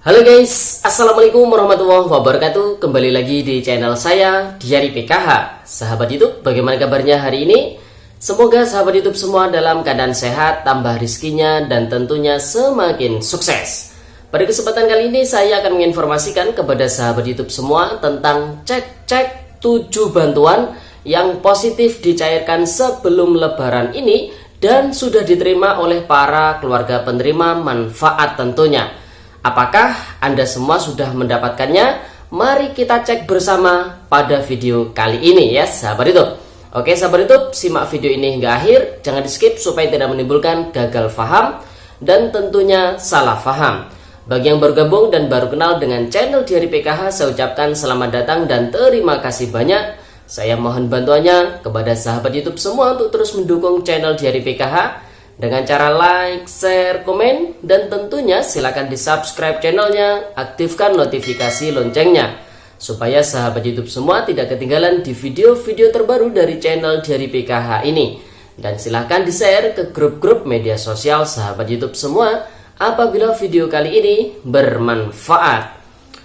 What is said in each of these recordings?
Halo guys, Assalamualaikum warahmatullahi wabarakatuh. Kembali lagi di channel saya, Diary PKH. Sahabat YouTube, bagaimana kabarnya hari ini? Semoga sahabat YouTube semua dalam keadaan sehat, tambah rizkinya, dan tentunya semakin sukses. Pada kesempatan kali ini saya akan menginformasikan kepada sahabat YouTube semua tentang cek 7 bantuan yang positif dicairkan sebelum lebaran ini dan sudah diterima oleh para keluarga penerima manfaat tentunya. Apakah Anda semua sudah mendapatkannya? Mari kita cek bersama pada video kali ini ya sahabat YouTube. Oke sahabat YouTube, simak video ini hingga akhir. Jangan di skip supaya tidak menimbulkan gagal paham dan tentunya salah paham. Bagi yang baru gabung dan baru kenal dengan channel Diary PKH, saya ucapkan selamat datang dan terima kasih banyak. Saya mohon bantuannya kepada sahabat YouTube semua untuk terus mendukung channel Diary PKH dengan cara like, share, komen, dan tentunya silakan di subscribe channelnya, aktifkan notifikasi loncengnya supaya sahabat YouTube semua tidak ketinggalan di video-video terbaru dari channel Diary PKH ini. Dan silakan di share ke grup-grup media sosial sahabat YouTube semua apabila video kali ini bermanfaat.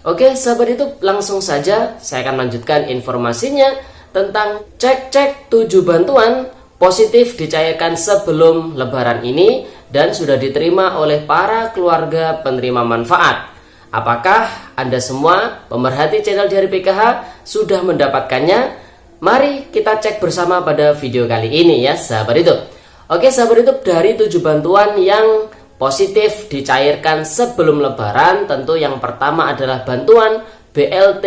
Oke sahabat YouTube, langsung saja saya akan lanjutkan informasinya tentang cek 7 bantuan positif dicairkan sebelum lebaran ini dan sudah diterima oleh para keluarga penerima manfaat. Apakah Anda semua pemerhati channel Diary PKH sudah mendapatkannya? Mari kita cek bersama pada video kali ini ya sahabat YouTube. Oke sahabat YouTube, dari 7 bantuan yang positif dicairkan sebelum lebaran, tentu yang pertama adalah bantuan BLT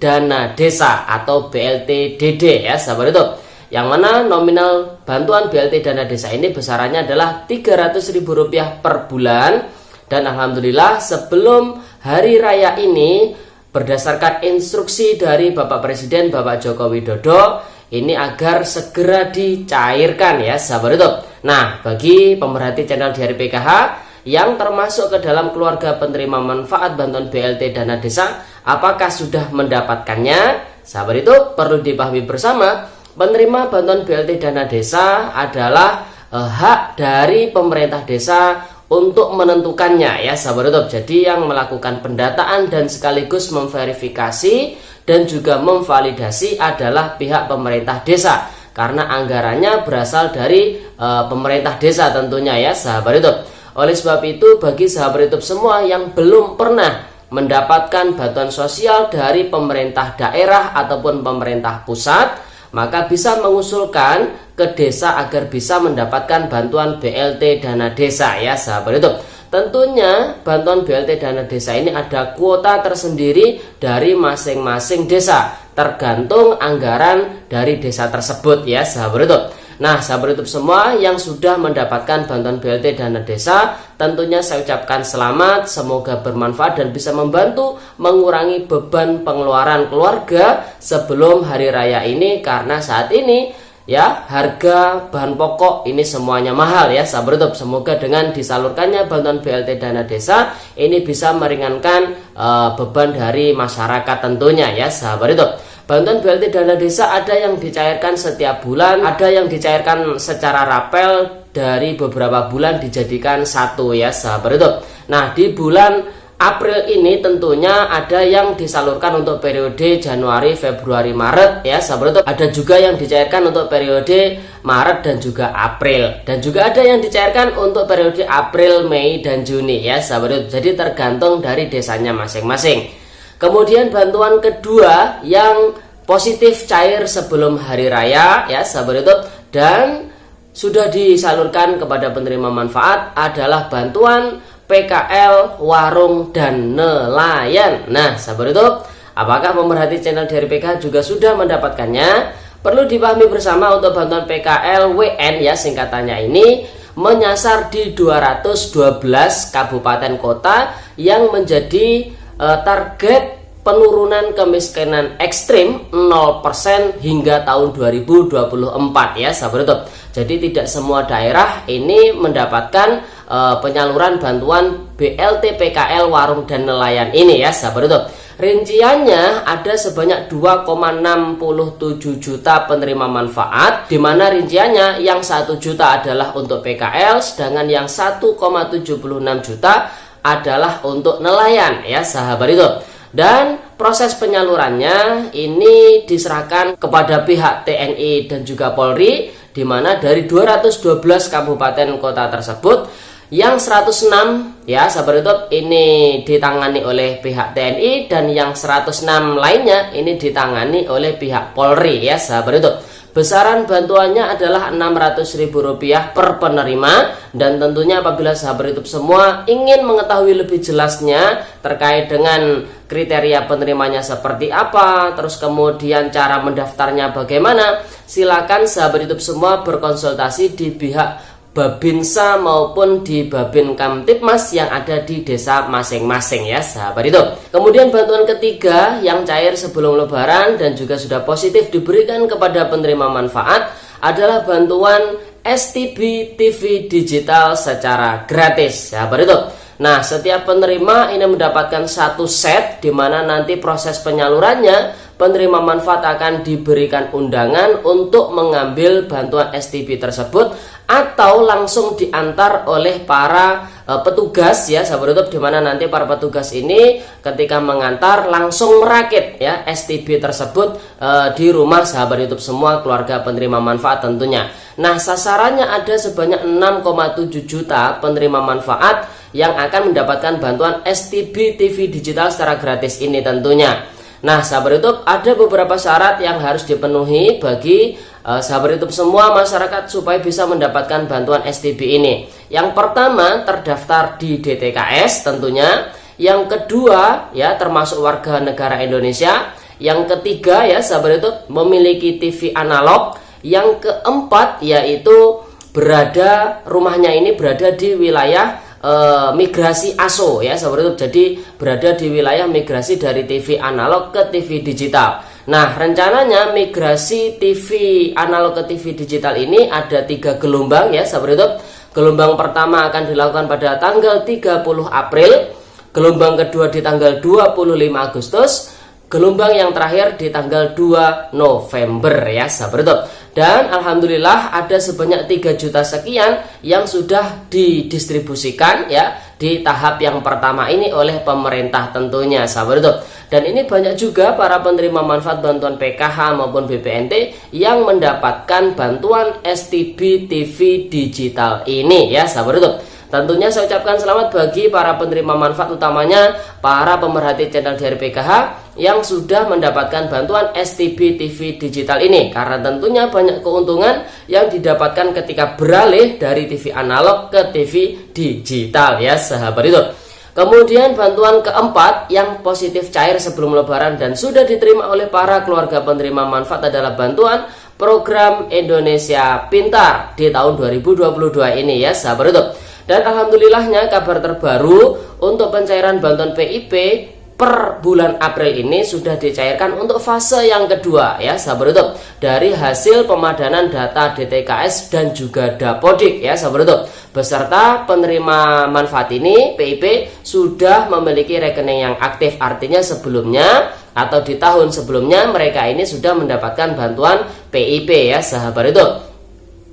Dana Desa atau BLT DD ya sahabat YouTube. Yang mana nominal bantuan BLT Dana Desa ini besarannya adalah Rp300.000 per bulan. Dan alhamdulillah sebelum hari raya ini berdasarkan instruksi dari Bapak Presiden Bapak Joko Widodo ini agar segera dicairkan ya sahabat YouTube. Nah bagi pemerhati channel Diary PKH yang termasuk ke dalam keluarga penerima manfaat bantuan BLT Dana Desa, apakah sudah mendapatkannya? Sahabat itu perlu dipahami bersama, penerima bantuan BLT Dana Desa adalah hak dari pemerintah desa untuk menentukannya ya sahabat YouTube. Jadi yang melakukan pendataan dan sekaligus memverifikasi dan juga memvalidasi adalah pihak pemerintah desa, karena anggarannya berasal dari pemerintah desa tentunya ya sahabat YouTube. Oleh sebab itu bagi sahabat YouTube semua yang belum pernah mendapatkan bantuan sosial dari pemerintah daerah ataupun pemerintah pusat, maka bisa mengusulkan ke desa agar bisa mendapatkan bantuan BLT Dana Desa ya sahabat YouTube. Tentunya bantuan BLT Dana Desa ini ada kuota tersendiri dari masing-masing desa, tergantung anggaran dari desa tersebut ya sahabat YouTube. Nah sahabat YouTube semua yang sudah mendapatkan bantuan BLT Dana Desa, tentunya saya ucapkan selamat, semoga bermanfaat dan bisa membantu mengurangi beban pengeluaran keluarga sebelum hari raya ini, karena saat ini ya harga bahan pokok ini semuanya mahal ya sahabat YouTube. Semoga dengan disalurkannya bantuan BLT Dana Desa ini bisa meringankan beban dari masyarakat tentunya ya sahabat YouTube. Bantuan BLT Dana Desa ada yang dicairkan setiap bulan, ada yang dicairkan secara rapel dari beberapa bulan dijadikan satu ya sahabat YouTube. Nah di bulan April ini tentunya ada yang disalurkan untuk periode Januari, Februari, Maret ya sahabat YouTube. Ada juga yang dicairkan untuk periode Maret dan juga April. Dan juga ada yang dicairkan untuk periode April, Mei, dan Juni ya sahabat YouTube. Jadi tergantung dari desanya masing-masing. Kemudian bantuan kedua yang positif cair sebelum hari raya ya sahabat YouTube dan sudah disalurkan kepada penerima manfaat adalah bantuan PKL Warung dan Nelayan. Nah sahabat YouTube, apakah pemerhati channel Diary PKH juga sudah mendapatkannya? Perlu dipahami bersama untuk bantuan PKL WN ya singkatannya ini menyasar di 212 kabupaten kota yang menjadi target penurunan kemiskinan ekstrim 0% hingga tahun 2024 ya sahabat YouTube. Jadi tidak semua daerah ini mendapatkan penyaluran bantuan BLT PKL Warung dan Nelayan ini ya sahabat YouTube. Rinciannya ada sebanyak 2,67 juta penerima manfaat, di mana rinciannya yang 1 juta adalah untuk PKL, sedangkan yang 1,76 juta adalah untuk nelayan ya sahabat YouTube. Dan proses penyalurannya ini diserahkan kepada pihak TNI dan juga Polri, di mana dari 212 kabupaten kota tersebut yang 106 ya sahabat YouTube ini ditangani oleh pihak TNI, dan yang 106 lainnya ini ditangani oleh pihak Polri ya sahabat YouTube. Besaran bantuannya adalah Rp600.000 per penerima, dan tentunya apabila sahabat YouTube semua ingin mengetahui lebih jelasnya terkait dengan kriteria penerimanya seperti apa, terus kemudian cara mendaftarnya bagaimana, silakan sahabat YouTube semua berkonsultasi di pihak Babinsa maupun di Babin Kamtipmas yang ada di desa masing-masing ya sahabat itu. Kemudian bantuan ketiga yang cair sebelum lebaran dan juga sudah positif diberikan kepada penerima manfaat adalah bantuan STB TV digital secara gratis sahabat itu. Nah, setiap penerima ini mendapatkan satu set, di mana nanti proses penyalurannya penerima manfaat akan diberikan undangan untuk mengambil bantuan STB tersebut, atau langsung diantar oleh para petugas ya sahabat YouTube, di mana nanti para petugas ini ketika mengantar langsung merakit ya STB tersebut di rumah sahabat YouTube semua, keluarga penerima manfaat tentunya. Nah, sasarannya ada sebanyak 6,7 juta penerima manfaat yang akan mendapatkan bantuan STB TV digital secara gratis ini tentunya. Nah sahabat YouTube, ada beberapa syarat yang harus dipenuhi bagi sahabat YouTube semua masyarakat supaya bisa mendapatkan bantuan STB ini. Yang pertama, terdaftar di DTKS tentunya. Yang kedua ya, termasuk warga negara Indonesia. Yang ketiga ya sahabat YouTube, memiliki TV analog. Yang keempat yaitu rumahnya ini berada di wilayah migrasi ASO ya sahabat YouTube, jadi berada di wilayah migrasi dari TV analog ke TV digital. Nah, rencananya migrasi TV analog ke TV digital ini ada 3 gelombang ya sahabat YouTube. Gelombang pertama akan dilakukan pada tanggal 30 April, gelombang kedua di tanggal 25 Agustus, gelombang yang terakhir di tanggal 2 November ya sahabat YouTube. Dan alhamdulillah ada sebanyak 3 juta sekian yang sudah didistribusikan ya di tahap yang pertama ini oleh pemerintah tentunya sahabat YouTube. Dan ini banyak juga para penerima manfaat bantuan PKH maupun BPNT yang mendapatkan bantuan STB TV digital ini ya sahabat YouTube. Tentunya saya ucapkan selamat bagi para penerima manfaat, utamanya para pemerhati channel Diari PKH yang sudah mendapatkan bantuan STB TV digital ini, karena tentunya banyak keuntungan yang didapatkan ketika beralih dari TV analog ke TV digital ya sahabat itu. Kemudian bantuan keempat yang positif cair sebelum lebaran dan sudah diterima oleh para keluarga penerima manfaat adalah bantuan program Indonesia Pintar di tahun 2022 ini ya sahabat itu. Dan alhamdulillahnya kabar terbaru untuk pencairan bantuan PIP per bulan April ini sudah dicairkan untuk fase yang kedua ya sahabat YouTube, dari hasil pemadanan data DTKS dan juga Dapodik ya sahabat YouTube. Beserta penerima manfaat ini PIP sudah memiliki rekening yang aktif, artinya sebelumnya atau di tahun sebelumnya mereka ini sudah mendapatkan bantuan PIP ya sahabat YouTube.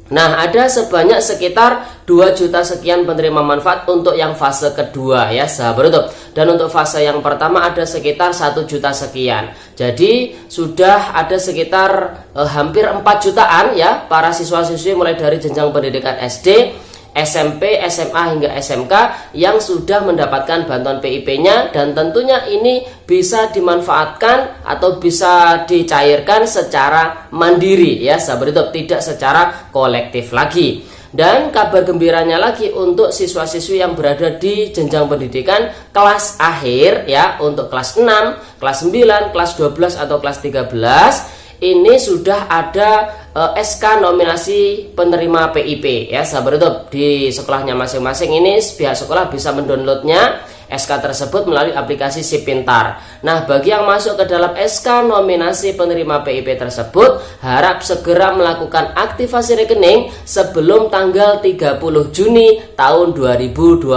Nah, ada sebanyak sekitar 2 juta sekian penerima manfaat untuk yang fase kedua ya sahabat YouTube. Dan untuk fase yang pertama ada sekitar 1 juta sekian. Jadi sudah ada sekitar hampir 4 jutaan ya para siswa-siswi mulai dari jenjang pendidikan SD, SMP, SMA hingga SMK yang sudah mendapatkan bantuan PIP-nya, dan tentunya ini bisa dimanfaatkan atau bisa dicairkan secara mandiri ya sahabat YouTube, tidak secara kolektif lagi. Dan kabar gembiranya lagi untuk siswa-siswi yang berada di jenjang pendidikan kelas akhir ya, untuk kelas 6, kelas 9, kelas 12 atau kelas 13 ini sudah ada SK nominasi penerima PIP ya sahabat YouTube. Di sekolahnya masing-masing ini pihak sekolah bisa mendownloadnya SK tersebut melalui aplikasi Si Pintar. Nah, bagi yang masuk ke dalam SK nominasi penerima PIP tersebut, harap segera melakukan aktivasi rekening sebelum tanggal 30 Juni tahun 2022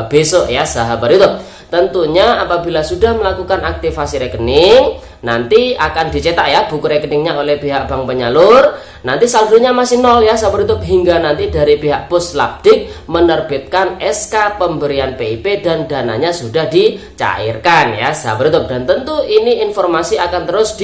besok ya sahabat YouTube. Tentunya apabila sudah melakukan aktivasi rekening, nanti akan dicetak ya buku rekeningnya oleh pihak bank penyalur. Nanti saldonya masih nol ya sahabat YouTube, hingga nanti dari pihak Puslapdik menerbitkan SK pemberian PIP dan dananya sudah dicairkan ya sahabat YouTube. Dan tentu ini informasi akan terus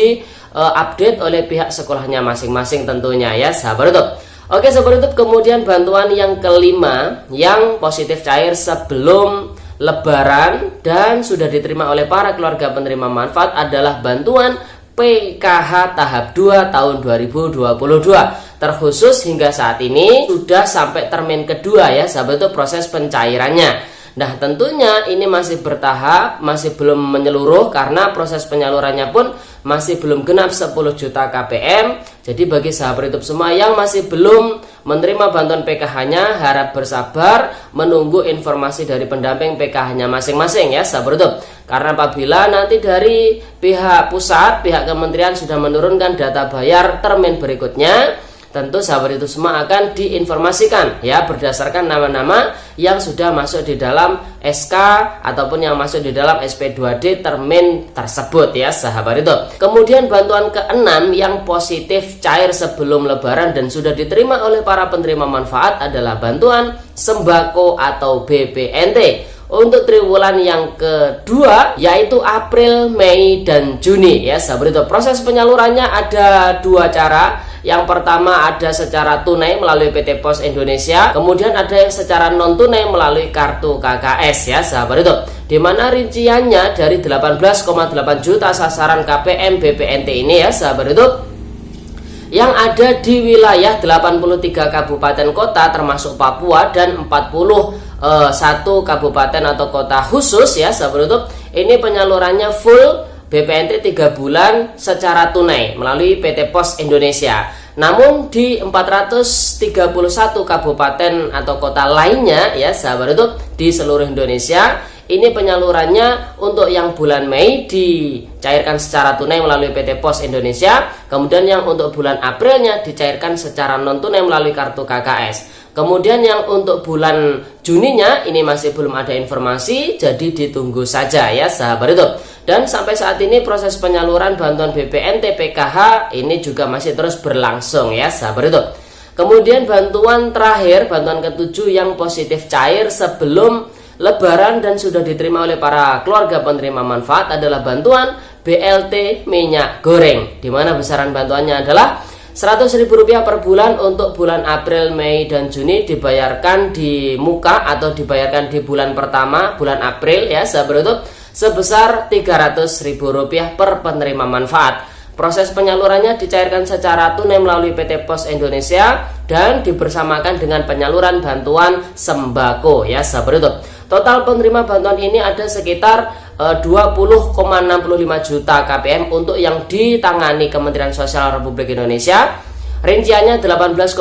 update oleh pihak sekolahnya masing-masing tentunya ya sahabat YouTube. Oke sahabat YouTube, kemudian bantuan yang kelima yang positif cair sebelum Lebaran dan sudah diterima oleh para keluarga penerima manfaat adalah bantuan PKH tahap 2 tahun 2022. Terkhusus hingga saat ini sudah sampai termin kedua ya sahabat itu proses pencairannya. Nah tentunya ini masih bertahap, masih belum menyeluruh karena proses penyalurannya pun masih belum genap 10 juta KPM. Jadi bagi sahabat YouTube semua yang masih belum menerima bantuan PKH-nya, harap bersabar menunggu informasi dari pendamping PKH-nya masing-masing ya sahabat YouTube. Karena apabila nanti dari pihak pusat, pihak kementerian sudah menurunkan data bayar termin berikutnya, tentu sahabat itu semua akan diinformasikan ya berdasarkan nama-nama yang sudah masuk di dalam SK ataupun yang masuk di dalam SP2D termin tersebut ya sahabat itu. Kemudian bantuan keenam yang positif cair sebelum Lebaran dan sudah diterima oleh para penerima manfaat adalah bantuan sembako atau BPNT untuk triwulan yang kedua, yaitu April, Mei, dan Juni ya sahabat itu. Proses penyalurannya ada dua cara. Yang pertama ada secara tunai melalui PT Pos Indonesia, kemudian ada yang secara non tunai melalui kartu KKS ya sahabat itu. Dimana rinciannya dari 18,8 juta sasaran KPM BPNT ini ya sahabat itu, yang ada di wilayah 83 kabupaten kota termasuk Papua dan 41 kabupaten atau kota khusus ya sahabat YouTube. Ini penyalurannya full BPNT 3 bulan secara tunai melalui PT Pos Indonesia. Namun di 431 kabupaten atau kota lainnya ya sahabat YouTube di seluruh Indonesia, ini penyalurannya untuk yang bulan Mei dicairkan secara tunai melalui PT Pos Indonesia. Kemudian yang untuk bulan Aprilnya dicairkan secara non tunai melalui kartu KKS. Kemudian yang untuk bulan Juninya ini masih belum ada informasi, jadi ditunggu saja ya sahabat itu. Dan sampai saat ini proses penyaluran bantuan BPNT PKH ini juga masih terus berlangsung ya sahabat itu. Kemudian bantuan terakhir, bantuan ketujuh yang positif cair sebelum Lebaran dan sudah diterima oleh para keluarga penerima manfaat adalah bantuan BLT minyak goreng, di mana besaran bantuannya adalah Rp100.000 per bulan untuk bulan April, Mei, dan Juni dibayarkan di muka atau dibayarkan di bulan pertama, bulan April ya sahabat YouTube, sebesar Rp300.000 per penerima manfaat. Proses penyalurannya dicairkan secara tunai melalui PT Pos Indonesia dan dibersamakan dengan penyaluran bantuan sembako ya sahabat YouTube. Total penerima bantuan ini ada sekitar 20,65 juta KPM untuk yang ditangani Kementerian Sosial Republik Indonesia. Rinciannya 18,8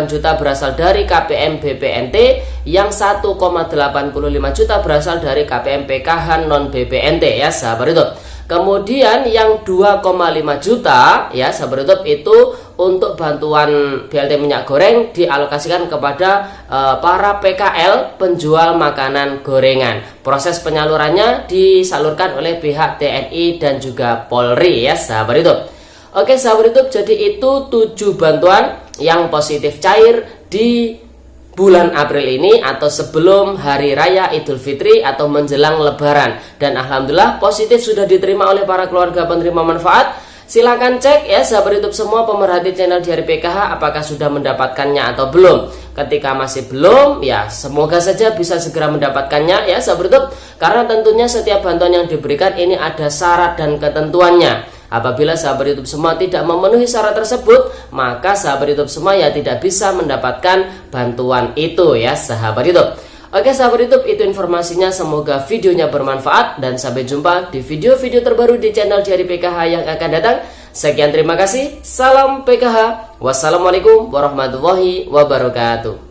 juta berasal dari KPM BPNT, yang 1,85 juta berasal dari KPM PKH non BPNT ya sahabat YouTube. Kemudian yang 2,5 juta ya sahabat YouTube itu untuk bantuan BLT minyak goreng dialokasikan kepada para PKL penjual makanan gorengan. Proses penyalurannya disalurkan oleh pihak TNI dan juga Polri ya sahabat YouTube. Oke sahabat YouTube, jadi itu 7 bantuan yang positif cair di bulan April ini atau sebelum Hari Raya Idul Fitri atau menjelang Lebaran. Dan alhamdulillah positif sudah diterima oleh para keluarga penerima manfaat. Silahkan cek ya sahabat YouTube semua pemerhati channel Diari PKH apakah sudah mendapatkannya atau belum. Ketika masih belum ya semoga saja bisa segera mendapatkannya ya sahabat YouTube. Karena tentunya setiap bantuan yang diberikan ini ada syarat dan ketentuannya. Apabila sahabat YouTube semua tidak memenuhi syarat tersebut, maka sahabat YouTube semua ya tidak bisa mendapatkan bantuan itu ya sahabat YouTube. Oke sahabat YouTube, itu informasinya, semoga videonya bermanfaat dan sampai jumpa di video-video terbaru di channel Diari PKH yang akan datang. Sekian, terima kasih, salam PKH, wassalamualaikum warahmatullahi wabarakatuh.